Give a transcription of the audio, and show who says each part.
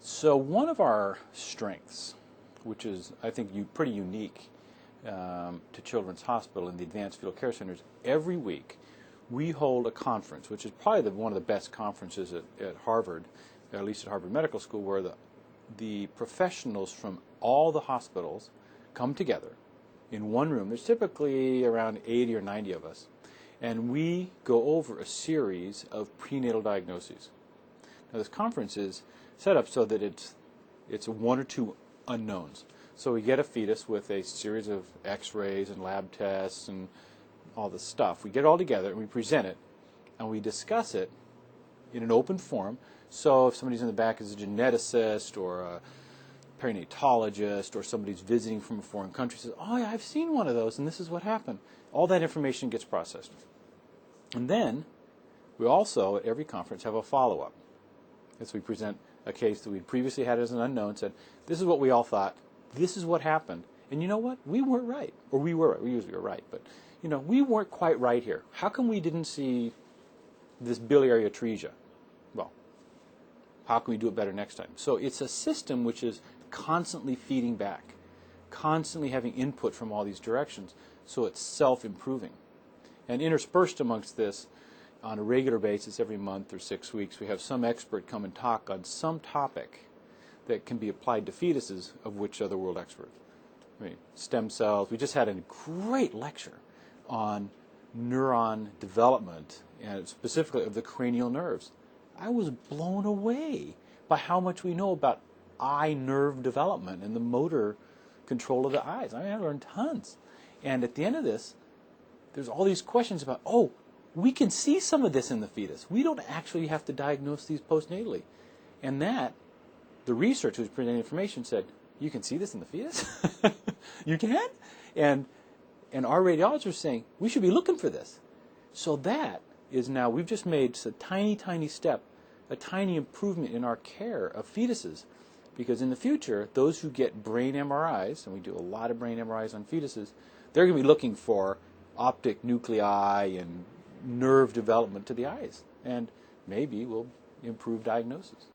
Speaker 1: So one of our strengths, which is, I think, pretty unique to Children's Hospital and the Advanced Fetal Care Centers, every week we hold a conference, which is probably one of the best conferences at Harvard, at least at Harvard Medical School, where the professionals from all the hospitals come together in one room. There's typically around 80 or 90 of us, and we go over a series of prenatal diagnoses. Now, this conference is set up so that it's one or two unknowns. So we get a fetus with a series of x-rays and lab tests and all this stuff. We get it all together and we present it, and we discuss it in an open forum. So if somebody's in the back is a geneticist or a perinatologist, or somebody's visiting from a foreign country, says, oh yeah, I've seen one of those and this is what happened. All that information gets processed. And then we also, at every conference, have a follow-up. As we present a case that we previously had as an unknown, said, this is what we all thought, this is what happened, and you know what? We weren't right. Or we were right. We usually are right, but we weren't quite right here. How come we didn't see this biliary atresia? Well, how can we do it better next time? So it's a system which is constantly feeding back, constantly having input from all these directions, so it's self-improving. And interspersed amongst this, on a regular basis, every month or 6 weeks, we have some expert come and talk on some topic that can be applied to fetuses, of which are the world experts. I mean, stem cells. We just had a great lecture on neuron development, and specifically of the cranial nerves. I was blown away by how much we know about eye nerve development and the motor control of the eyes. I learned tons. And at the end of this, there's all these questions about, we can see some of this in the fetus. We don't actually have to diagnose these postnatally. And the research who was presenting information said, you can see this in the fetus? You can? And our radiologists are saying, we should be looking for this. So that is now, we've just made a tiny, tiny step, a tiny improvement in our care of fetuses. Because in the future, those who get brain MRIs, and we do a lot of brain MRIs on fetuses, they're going to be looking for optic nuclei and nerve development to the eyes. And maybe we'll improve diagnosis.